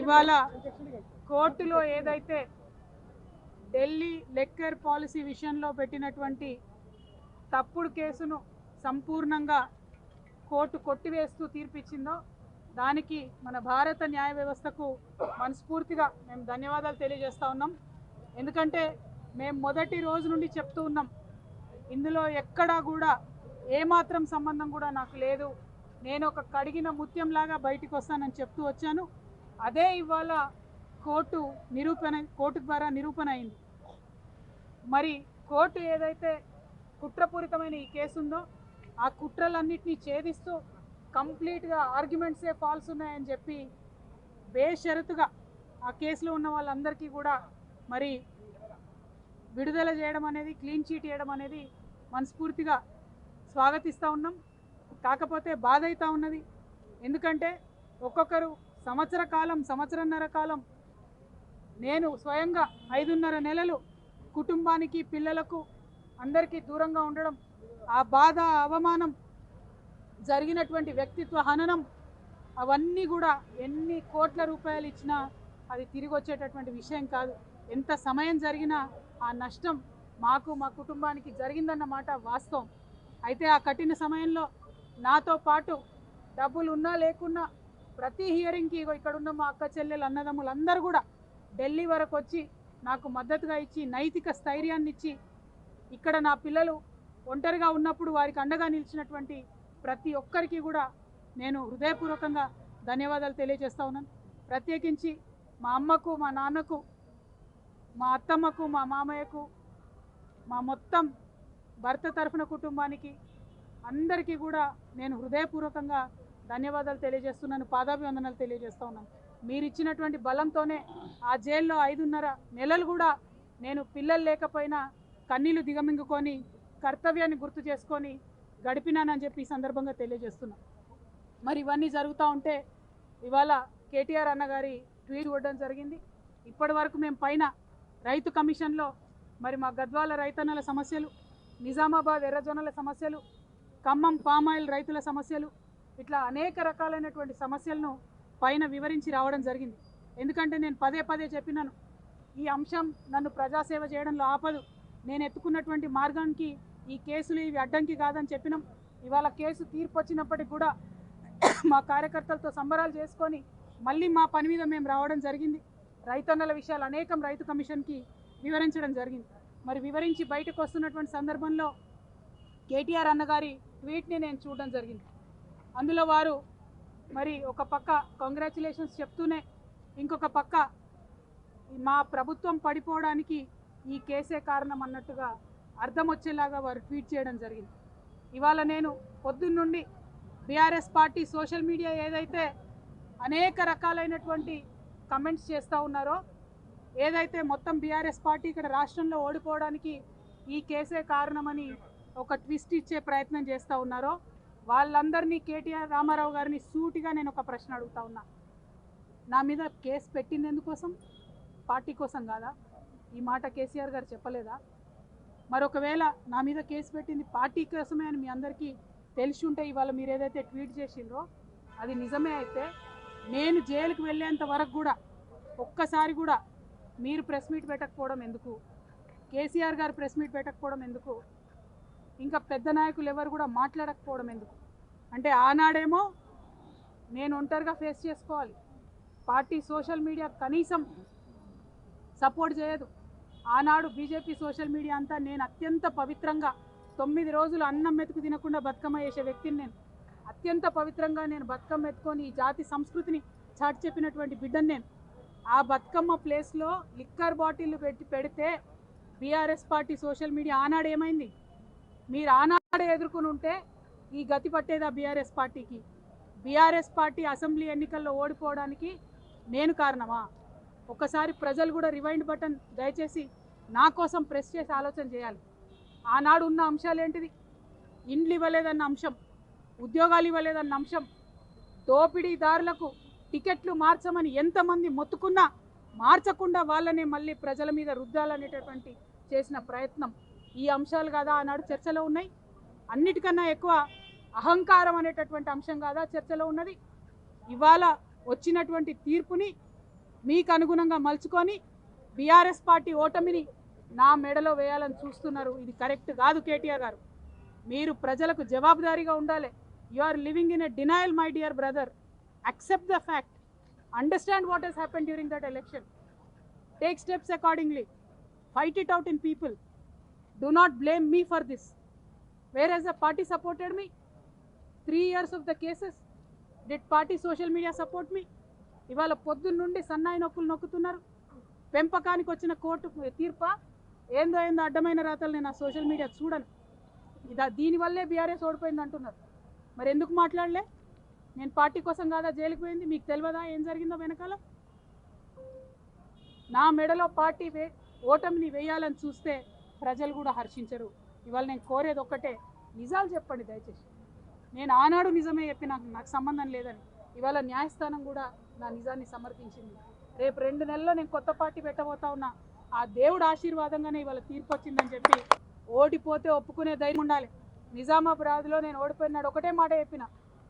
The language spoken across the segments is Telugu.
ఇవాళ కోర్టులో ఏదైతే ఢిల్లీ లిక్కర్ పాలసీ విషయంలో పెట్టినటువంటి తప్పుడు కేసును సంపూర్ణంగా కోర్టు కొట్టివేస్తూ తీర్పిచ్చిందో దానికి మన భారత న్యాయ వ్యవస్థకు మనస్ఫూర్తిగా మేము ధన్యవాదాలు తెలియజేస్తా ఉన్నాం. ఎందుకంటే మేము మొదటి రోజు నుండి చెప్తూ ఉన్నాం, ఇందులో ఎక్కడా కూడా ఏమాత్రం సంబంధం కూడా నాకు లేదు, నేను ఒక కడిగిన ముత్యంలాగా బయటికి వస్తానని చెప్తూ వచ్చాను. అదే ఇవాళ కోర్టు ద్వారా నిరూపణ అయింది. మరి కోర్టు ఏదైతే కుట్రపూరితమైన ఈ కేసు ఉందో ఆ కుట్రలన్నింటినీ ఛేదిస్తూ కంప్లీట్గా ఆర్గ్యుమెంట్సే ఫాల్స్ ఉన్నాయని చెప్పి బేషరతుగా ఆ కేసులో ఉన్న వాళ్ళందరికీ కూడా మరి విడుదల చేయడం అనేది, క్లీన్ చీట్ చేయడం అనేది మనస్ఫూర్తిగా స్వాగతిస్తూ ఉన్నాం. కాకపోతే బాధ అవుతూ ఉన్నది. ఎందుకంటే ఒక్కొక్కరు సంవత్సరన్నర కాలం నేను స్వయంగా 5.5 నెలలు కుటుంబానికి, పిల్లలకు అందరికీ దూరంగా ఉండడం, ఆ బాధ, అవమానం, జరిగినటువంటి వ్యక్తిత్వ హననం, అవన్నీ కూడా ఎన్ని కోట్ల రూపాయలు ఇచ్చినా అది తిరిగి వచ్చేటటువంటి విషయం కాదు. ఎంత సమయం జరిగినా ఆ నష్టం మాకు, మా కుటుంబానికి జరిగిందన్నమాట వాస్తవం. అయితే ఆ కఠిన సమయంలో నాతో పాటు డబ్బులు ఉన్నా లేకున్నా ప్రతి హియరింగ్కి ఇక్కడ ఉన్న మా అక్క చెల్లెలు, అన్నదమ్ములు అందరూ కూడా ఢిల్లీ వరకు వచ్చి నాకు మద్దతుగా ఇచ్చి, నైతిక స్థైర్యాన్ని ఇచ్చి, ఇక్కడ నా పిల్లలు ఒంటరిగా ఉన్నప్పుడు వారికి అండగా నిలిచినటువంటి ప్రతి ఒక్కరికి కూడా నేను హృదయపూర్వకంగా ధన్యవాదాలు తెలియజేస్తా ఉన్నాను. ప్రత్యేకించి మా అమ్మకు, మా నాన్నకు, మా అత్తమ్మకు, మా మామయ్యకు, మా మొత్తం భర్త తరఫున కుటుంబానికి అందరికీ కూడా నేను హృదయపూర్వకంగా ధన్యవాదాలు తెలియజేస్తున్నాను, పాదాభివందనాలు తెలియజేస్తూ ఉన్నాను. మీరు ఇచ్చినటువంటి బలంతోనే ఆ జైల్లో 5.5 నెలలు కూడా నేను పిల్లలు లేకపోయినా కన్నీళ్లు దిగమింగుకొని కర్తవ్యాన్ని గుర్తు చేసుకొని గడిపినానని చెప్పి ఈ సందర్భంగా తెలియజేస్తున్నాను. మరి ఇవన్నీ జరుగుతూ ఉంటే ఇవాళ కేటీఆర్ అన్నగారి ట్వీట్ ఇవ్వడం జరిగింది. ఇప్పటి వరకు మేము పైన రైతు కమిషన్లో మరి మా గద్వాల రైతన్నల సమస్యలు, నిజామాబాద్ ఎర్రజొన్నల సమస్యలు, ఖమ్మం పామాయిల్ రైతుల సమస్యలు, ఇట్లా అనేక రకాలైనటువంటి సమస్యలను పైన వివరించి రావడం జరిగింది. ఎందుకంటే నేను పదే చెప్పినాను, ఈ అంశం నన్ను ప్రజాసేవ చేయడంలో ఆపదు, నేను ఎత్తుకున్నటువంటి మార్గానికి ఈ కేసులు ఇవి అడ్డంకి కాదని చెప్పినాం. ఇవాళ కేసు తీర్పు వచ్చినప్పటికి కూడా మా కార్యకర్తలతో సంబరాలు చేసుకొని మళ్ళీ మా పని మీద మేము రావడం జరిగింది. రైతన్నల విషయాలు అనేకం రైతు కమిషన్కి వివరించడం జరిగింది. మరి వివరించి బయటకు వస్తున్నటువంటి సందర్భంలో కేటీఆర్ అన్నగారి ట్వీట్ని నేను చూడడం జరిగింది. అందులో వారు మరి ఒక పక్క కంగ్రాచులేషన్స్ చెప్తూనే ఇంకొక పక్క మా ప్రభుత్వం పడిపోవడానికి ఈ కేసే కారణం అన్నట్టుగా అర్థం వచ్చేలాగా వారు ట్వీట్ చేయడం జరిగింది. ఇవాళ నేను పొద్దున్నుండి బీఆర్ఎస్ పార్టీ సోషల్ మీడియా ఏదైతే అనేక రకాలైనటువంటి కమెంట్స్ చేస్తూ ఉన్నారో, ఏదైతే మొత్తం బీఆర్ఎస్ పార్టీ ఇక్కడ రాష్ట్రంలో ఓడిపోవడానికి ఈ కేసే కారణమని ఒక ట్విస్ట్ ఇచ్చే ప్రయత్నం చేస్తూ ఉన్నారో, వాళ్ళందరినీ కేటీఆర్ రామారావు గారిని సూటిగా నేను ఒక ప్రశ్న అడుగుతా ఉన్నా. నా మీద కేసు పెట్టింది ఎందుకోసం? పార్టీ కోసం కాదా? ఈ మాట కేసీఆర్ గారు చెప్పలేదా? మరొకవేళ నా మీద కేసు పెట్టింది పార్టీ కోసమే అని మీ అందరికీ తెలిసి ఉంటే ఇవాళ మీరు ఏదైతే ట్వీట్ చేసిండ్రో అది నిజమే అయితే నేను జైలుకి వెళ్ళేంత వరకు కూడా ఒక్కసారి కూడా మీరు ప్రెస్ మీట్ పెట్టకపోవడం ఎందుకు? కేసీఆర్ గారు ప్రెస్ మీట్ పెట్టకపోవడం ఎందుకు? ఇంకా పెద్ద నాయకులు ఎవరు కూడా మాట్లాడకపోవడం ఎందుకు? అంటే ఆనాడేమో నేను ఒంటరిగా ఫేస్ చేసుకోవాలి, పార్టీ సోషల్ మీడియా కనీసం సపోర్ట్ చేయదు. ఆనాడు బీజేపీ సోషల్ మీడియా అంతా నేను అత్యంత పవిత్రంగా 9 రోజులు అన్నం మెతుకు తినకుండా బతుకమ్మ చేసే వ్యక్తిని నేను. అత్యంత పవిత్రంగా నేను బతుకమ్మ ఎత్తుకొని ఈ జాతి సంస్కృతిని చాటి చెప్పినటువంటి బిడ్డను నేను. ఆ బతుకమ్మ ప్లేస్లో లిక్కర్ బాటిల్ పెడితే బీఆర్ఎస్ పార్టీ సోషల్ మీడియా ఆనాడు ఏమైంది? మీరు ఆనాడే ఎదుర్కొని ఉంటే ఈ గతి పట్టేదా బీఆర్ఎస్ పార్టీకి? బీఆర్ఎస్ పార్టీ అసెంబ్లీ ఎన్నికల్లో ఓడిపోవడానికి నేను కారణమా? ఒకసారి ప్రజలు కూడా రివైండ్ బటన్ దయచేసి నా కోసం ప్రెస్ చేసి ఆలోచన చేయాలి. ఆనాడు ఉన్న అంశాలు ఏంటిది? ఇండ్లు ఇవ్వలేదన్న అంశం, ఉద్యోగాలు ఇవ్వలేదన్న అంశం, దోపిడీదారులకు టికెట్లు మార్చమని ఎంతమంది మొత్తుకున్నా మార్చకుండా వాళ్ళనే మళ్ళీ ప్రజల మీద రుద్దాలనేటటువంటి చేసిన ప్రయత్నం, ఈ అంశాలు కాదా ఆనాడు చర్చలో ఉన్నాయి? అన్నిటికన్నా ఎక్కువ అహంకారం అనేటటువంటి అంశం కాదా చర్చలో ఉన్నది? ఇవాళ వచ్చినటువంటి తీర్పుని మీకు అనుగుణంగా మలుచుకొని బీఆర్ఎస్ పార్టీ ఓటమిని నా మెడలో వేయాలని చూస్తున్నారు. ఇది కరెక్ట్ కాదు కేటీఆర్ గారు. మీరు ప్రజలకు జవాబుదారీగా ఉండాలి. You are living in a denial my dear brother. accept the fact, understand what has happened during that election, take steps accordingly, fight it out in people. Do not blame me for this. Whereas the party supported me 3 years of the cases, did party social media support me? ఇవాళ పొద్దున్న నుండి సన్నాయి నొక్కులు నొక్కుతున్నారు. పెంపకానికి వచ్చిన కోర్టు తీర్ప ఏందో అడ్డమైన రాతలు నేను ఆ సోషల్ మీడియా చూడను. దీనివల్లే బీఆర్ఎస్ ఓడిపోయింది అంటున్నారు. మరి ఎందుకు మాట్లాడలే? నేను పార్టీ కోసం కాదా జైలుకి పోయింది? మీకు తెలియదా ఏం జరిగిందో వెనకాల? నా మెడలో పార్టీ ఓటమిని వేయాలని చూస్తే ప్రజలు కూడా హర్షించరు. ఇవాళ నేను కోరేది ఒక్కటే, నిజాలు చెప్పండి దయచేసి. నేను ఆనాడు నిజమే చెప్పి నాకు సంబంధం లేదని ఇవాళ న్యాయస్థానం కూడా నా నిజాన్ని సమర్థించింది. రేపు 2 నెలల్లో నేను కొత్త పార్టీ పెట్టబోతా ఉన్నా. ఆ దేవుడు ఆశీర్వాదంగానే ఇవాళ తీర్పు వచ్చిందని చెప్పి ఓడిపోతే ఒప్పుకునే ధైర్యం ఉండాలి. నిజామాబాద్లో నేను ఓడిపోయినాడు ఒకటే మాట చెప్పిన,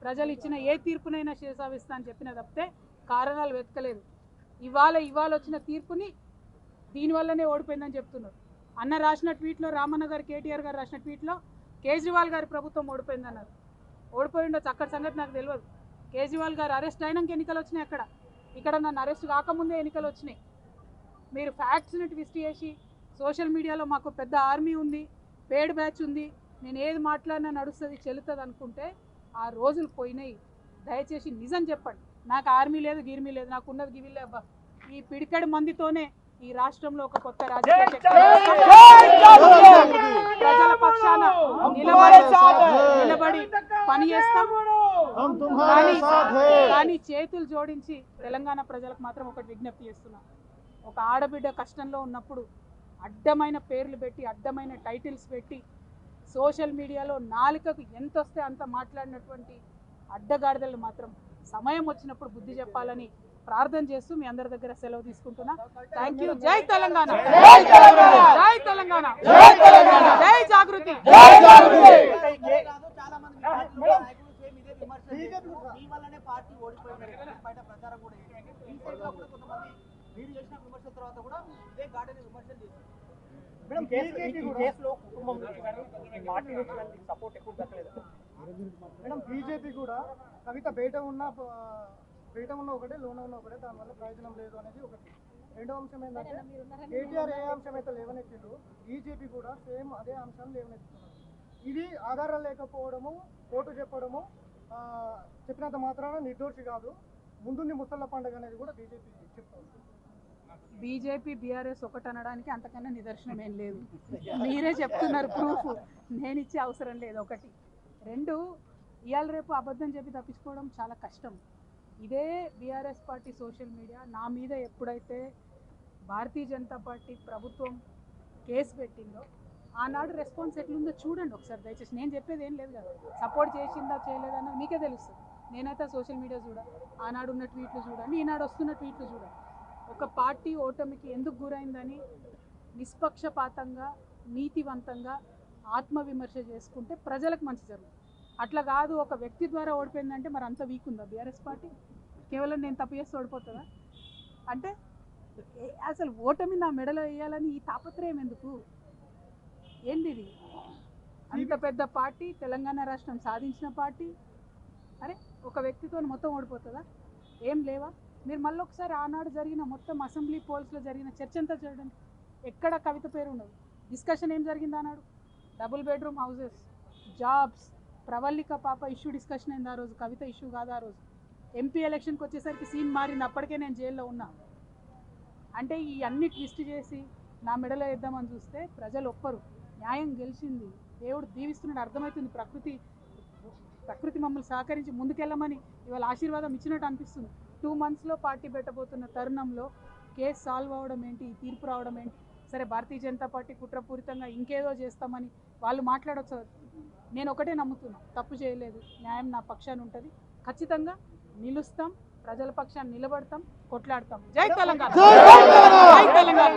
ప్రజలు ఇచ్చిన ఏ తీర్పునైనా శిరసావిస్తా అని చెప్పిన తప్పితే కారణాలు వెతకలేదు. ఇవాళ వచ్చిన తీర్పుని దీనివల్లనే ఓడిపోయిందని చెప్తున్నారు. అన్న రాసిన ట్వీట్లో, రామన్న గారు కేటీఆర్ గారు రాసిన ట్వీట్లో కేజ్రీవాల్ గారి ప్రభుత్వం ఓడిపోయిందన్నారు. ఓడిపోయి ఉండొచ్చు, అక్కడ సంగతి నాకు తెలియదు. కేజ్రీవాల్ గారు అరెస్ట్ అయినాక ఎన్నికలు వచ్చినాయి. ఇక్కడ నన్ను అరెస్ట్ కాకముందే ఎన్నికలు వచ్చినాయి. మీరు ఫ్యాక్ట్స్ని ట్విస్ట్ చేసి సోషల్ మీడియాలో మాకు పెద్ద ఆర్మీ ఉంది, పేడ్ బ్యాచ్ ఉంది, నేను ఏది మాట్లాడినా నడుస్తుంది చెల్లుతుంది అనుకుంటే ఆ రోజులు పోయినాయి. దయచేసి నిజం చెప్పండి. నాకు ఆర్మీ లేదు, గిర్మీ లేదు, నాకు ఉన్నది గివిలే. అబ్బా, ఈ పిడికెడు మందితోనే ఈ రాష్ట్రంలో ఒక కొత్త రాజకీయ ప్రజల పక్షాన నిలబడి పని చేస్తాం. కానీ చేతులు జోడించి తెలంగాణ ప్రజలకు మాత్రం ఒకటి విజ్ఞప్తి చేస్తున్నా. ఒక ఆడబిడ్డ కష్టంలో ఉన్నప్పుడు అడ్డమైన పేర్లు పెట్టి, అడ్డమైన టైటిల్స్ పెట్టి, సోషల్ మీడియాలో నాలుకకు ఎంత వస్తే అంత మాట్లాడినటువంటి అడ్డగాడిదలు మాత్రం సమయం వచ్చినప్పుడు బుద్ధి చెప్పాలని ప్రార్థన చేస్తూ మీ అందరి దగ్గర సెలవు తీసుకుంటున్నా. Thank you. జై తెలంగాణ, జై తెలంగాణ, జై జాగృతి. మేడం బీజేపీ కూడా కవిత బయట ఉన్న ఒకటే, లోన ఉన్న ఒకటే, దానివల్ల ప్రయోజనం లేదు అనేది ఒకటి. రెండో అంశం ఏంటంటే కేటీఆర్ ఏ అంశం అయితే లేవనెత్తిందో బీజేపీ కూడా సేమ్ అదే అంశాన్ని లేవనెత్తుతున్నారు. ఇది ఆధారాలు లేకపోవడము, కోర్టు చెప్పడము, చెప్పినంత మాత్రాన నిర్దోషి కాదు, ముందుంది ముసళ్ళ పండుగ అనేది కూడా బీజేపీ చెప్తుంది. బీజేపీ బీఆర్ఎస్ ఒకటి అనడానికి అంతకన్నా నిదర్శనం ఏం లేదు. మీరే చెప్తున్నారు ప్రూఫ్, నేను ఇచ్చే అవసరం లేదు. ఒకటి. 2, ఇవాళ రేపు అబద్ధం చెప్పి తప్పించుకోవడం చాలా కష్టం. ఇదే బీఆర్ఎస్ పార్టీ సోషల్ మీడియా నా మీద ఎప్పుడైతే భారతీయ జనతా పార్టీ ప్రభుత్వం కేసు పెట్టిందో ఆనాడు రెస్పాన్స్ ఎట్లుందో చూడండి ఒకసారి దయచేసి. నేను చెప్పేది ఏం లేదు కదా, సపోర్ట్ చేసిందా చేయలేదా అన్నది మీకే తెలుస్తుంది. నేనైతే సోషల్ మీడియా ఆనాడు ఉన్న ట్వీట్లు చూడండి, ఈనాడు వస్తున్న ట్వీట్లు చూడండి. ఒక పార్టీ ఓటమికి ఎందుకు గురైందని నిష్పక్షపాతంగా, నీతివంతంగా ఆత్మవిమర్శ చేసుకుంటే ప్రజలకు మంచి జరుగుతుంది. అట్లా కాదు ఒక వ్యక్తి ద్వారా ఓడిపోయిందంటే మరి అంత వీక్ ఉందా బీఆర్ఎస్ పార్టీ? కేవలం నేను తప్పు చేస్తే ఓడిపోతుందా? అంటే అసలు ఓటమి నా మెడలో వేయాలని ఈ తాపత్రయం ఎందుకు? ఏంది ఇది? అంత పెద్ద పార్టీ, తెలంగాణ రాష్ట్రం సాధించిన పార్టీ, అరే ఒక వ్యక్తితో మొత్తం ఓడిపోతుందా? ఏం లేవా? మీరు మళ్ళీ ఒకసారి ఆనాడు జరిగిన మొత్తం అసెంబ్లీ పోల్స్లో జరిగిన చర్చ అంతా చూడండి. ఎక్కడ కవిత పేరు ఉండదు. డిస్కషన్ ఏం జరిగింది ఆనాడు? Double bedroom houses, jobs, Pravallika పాప ఇష్యూ డిస్కషన్ అయింది ఆ రోజు. కవిత ఇష్యూ కాదు ఆ రోజు. ఎంపీ ఎలక్షన్కి వచ్చేసరికి సీన్ మారింది, అప్పటికే నేను జైల్లో ఉన్నా. అంటే ఈ అన్ని ట్విస్ట్ చేసి నా మెడలో వేద్దామని చూస్తే ప్రజలు ఒప్పరు. న్యాయం గెలిచింది, దేవుడు దీవిస్తున్నాడు, అర్థమవుతుంది. ప్రకృతి మమ్మల్ని సహకరించి ముందుకెళ్ళమని ఇవాళ ఆశీర్వాదం ఇచ్చినట్టు అనిపిస్తుంది. 2 monthsలో పార్టీ పెట్టబోతున్న తరుణంలో కేసు సాల్వ్ అవ్వడం ఏంటి, ఈ తీర్పు రావడం ఏంటి? సరే భారతీయ జనతా పార్టీ కుట్రపూరితంగా ఇంకేదో చేస్తామని వాళ్ళు మాట్లాడవచ్చు. నేను ఒకటే నమ్ముతున్నా, తప్పు చేయలేదు, న్యాయం నా పక్షాన ఉంటుంది, ఖచ్చితంగా నిలుస్తాం, ప్రజల పక్షాన్ని నిలబడతాం, కొట్లాడతాం. జై తెలంగాణ, జై తెలంగాణ.